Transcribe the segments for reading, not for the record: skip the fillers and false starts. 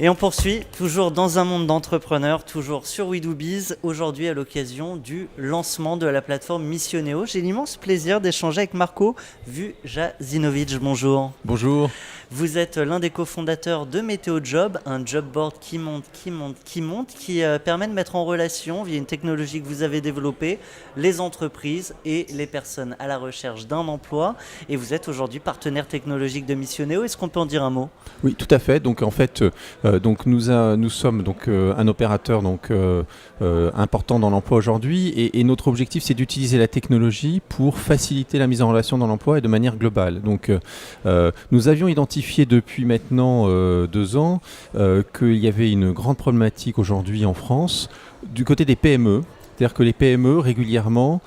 Et on poursuit, toujours dans un monde d'entrepreneurs, toujours sur WeDoBiz, aujourd'hui à l'occasion du lancement de la plateforme Missionéo. J'ai l'immense plaisir d'échanger avec Marco Vujasinovic. Bonjour. Bonjour. Vous êtes l'un des cofondateurs de Météo Job, un job board qui permet de mettre en relation, via une technologie que vous avez développée, les entreprises et les personnes à la recherche d'un emploi. Et vous êtes aujourd'hui partenaire technologique de Missionéo. Est-ce qu'on peut en dire un mot ? Oui, tout à fait. Donc en fait, nous sommes un opérateur important dans l'emploi aujourd'hui, et notre objectif, c'est d'utiliser la technologie pour faciliter la mise en relation dans l'emploi et de manière globale. Donc nous avions identifié depuis maintenant 2 ans qu'il y avait une grande problématique aujourd'hui en France du côté des PME. C'est-à-dire que les PME régulièrement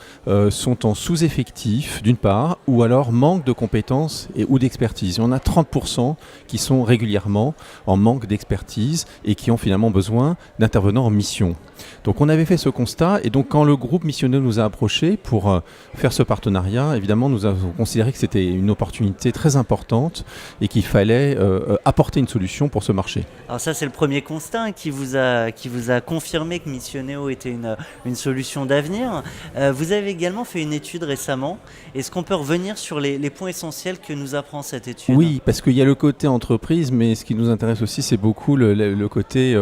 sont en sous-effectif d'une part, ou alors manquent de compétences ou d'expertise. Il y en a 30% qui sont régulièrement en manque d'expertise et qui ont finalement besoin d'intervenants en mission. Donc on avait fait ce constat, et donc quand le groupe Missionéo nous a approchés pour faire ce partenariat, évidemment nous avons considéré que c'était une opportunité très importante et qu'il fallait apporter une solution pour ce marché. Alors ça, c'est le premier constat qui vous a confirmé que Missionéo était une solution d'avenir. Vous avez également fait une étude récemment. Est-ce qu'on peut revenir sur les points essentiels que nous apprend cette étude ? Oui, parce qu'il y a le côté entreprise, mais ce qui nous intéresse aussi, c'est beaucoup le côté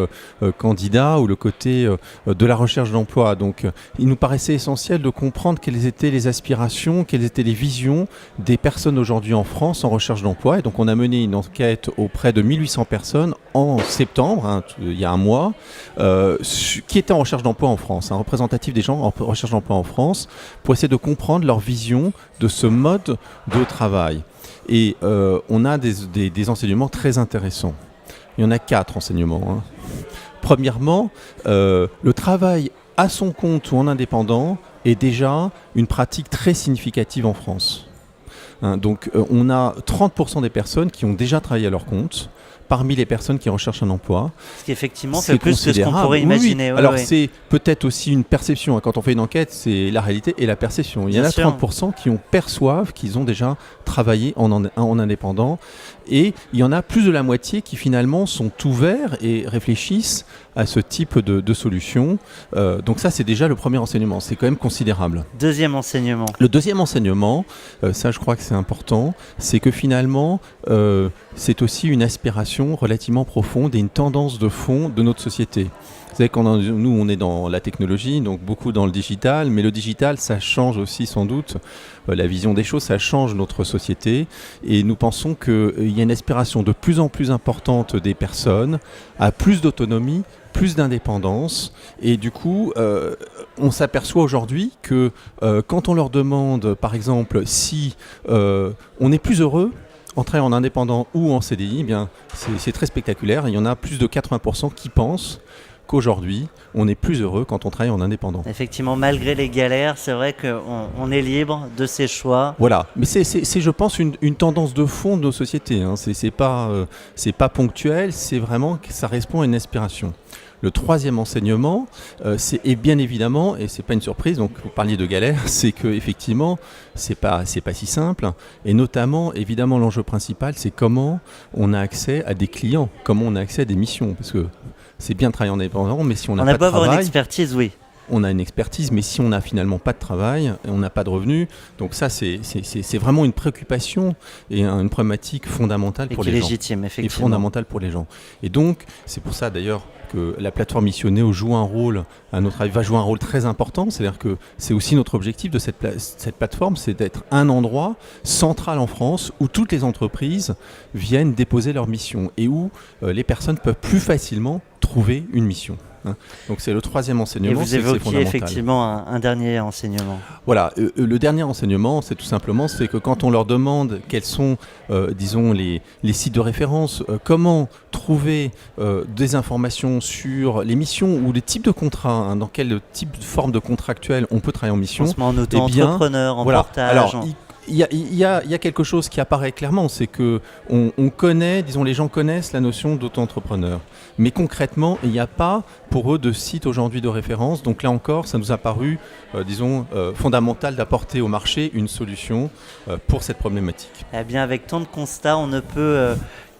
candidat, ou le côté de la recherche d'emploi. Donc il nous paraissait essentiel de comprendre quelles étaient les aspirations, quelles étaient les visions des personnes aujourd'hui en France en recherche d'emploi. Et donc on a mené une enquête auprès de 1800 personnes en septembre, il y a un mois, qui étaient en recherche d'emploi en France, représentatif des gens en recherche d'emploi en France, pour essayer de comprendre leur vision de ce mode de travail. Et on a des enseignements très intéressants. Il y en a 4 enseignements. Premièrement, le travail à son compte ou en indépendant est déjà une pratique très significative en France. Donc on a 30% des personnes qui ont déjà travaillé à leur compte parmi les personnes qui recherchent un emploi. Ce qui effectivement fait plus que ce qu'on pourrait imaginer. Oui. Alors c'est peut-être aussi une perception. Quand on fait une enquête, c'est la réalité et la perception. Il y en a 30% qui perçoivent qu'ils ont déjà travaillé en indépendant, et il y en a plus de la moitié qui finalement sont ouverts et réfléchissent à ce type de solution. Donc ça, c'est déjà le premier enseignement. C'est quand même considérable. Deuxième enseignement. Le deuxième enseignement, ça je crois que c'est important, c'est que finalement, c'est aussi une aspiration relativement profonde et une tendance de fond de notre société. Vous savez, nous, on est dans la technologie, donc beaucoup dans le digital, mais le digital, ça change aussi sans doute la vision des choses, ça change notre société, et nous pensons qu'il y a une aspiration de plus en plus importante des personnes à plus d'autonomie, plus d'indépendance, et du coup, on s'aperçoit aujourd'hui que quand on leur demande, par exemple, si on est plus heureux en travaillant en indépendant ou en CDI, eh bien, c'est très spectaculaire. Il y en a plus de 80% qui pensent qu'aujourd'hui, on est plus heureux quand on travaille en indépendant. Effectivement, malgré les galères, c'est vrai qu'on est libre de ses choix. Voilà, mais c'est je pense, une tendance de fond de nos sociétés. C'est pas ponctuel, c'est vraiment que ça répond à une aspiration. Le troisième enseignement, et bien évidemment, et c'est pas une surprise, donc vous parliez de galère, c'est que effectivement, c'est pas si simple, et notamment, évidemment, l'enjeu principal, c'est comment on a accès à des clients, comment on a accès à des missions, parce que c'est bien de travailler en indépendant, mais si on n'a pas de travail, avoir une expertise, oui. On a une expertise, mais si on n'a finalement pas de travail, on n'a pas de revenus. Donc ça, c'est vraiment une préoccupation et une problématique fondamentale pour les gens. Légitime, effectivement. Et fondamentale pour les gens. Et donc, c'est pour ça d'ailleurs que la plateforme Missionéo joue un rôle, à notre avis, va jouer un rôle très important. C'est-à-dire que c'est aussi notre objectif de cette plateforme, c'est d'être un endroit central en France où toutes les entreprises viennent déposer leur mission et où les personnes peuvent plus facilement trouver une mission. Donc c'est le troisième enseignement. Et vous évoquiez effectivement un dernier enseignement. Voilà, le dernier enseignement, c'est tout simplement, c'est que quand on leur demande quels sont, disons, les sites de référence, comment trouver des informations sur les missions ou les types de contrats, dans quel type de forme de contractuel on peut travailler en mission. En auto-entrepreneur, en portage. Alors, il y a quelque chose qui apparaît clairement, c'est que on connaît, disons, les gens connaissent la notion d'auto-entrepreneur. Mais concrètement, il n'y a pas pour eux de site aujourd'hui de référence. Donc là encore, ça nous a paru, fondamental d'apporter au marché une solution pour cette problématique. Eh bien, avec tant de constats, on ne peut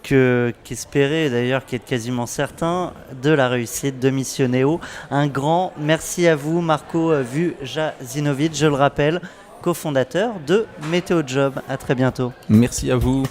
qu'espérer, d'ailleurs qui est quasiment certain, de la réussite de Missionéo. Un grand merci à vous, Marko Vujasinovic, je le rappelle, cofondateur de Météo Job. À très bientôt. Merci à vous.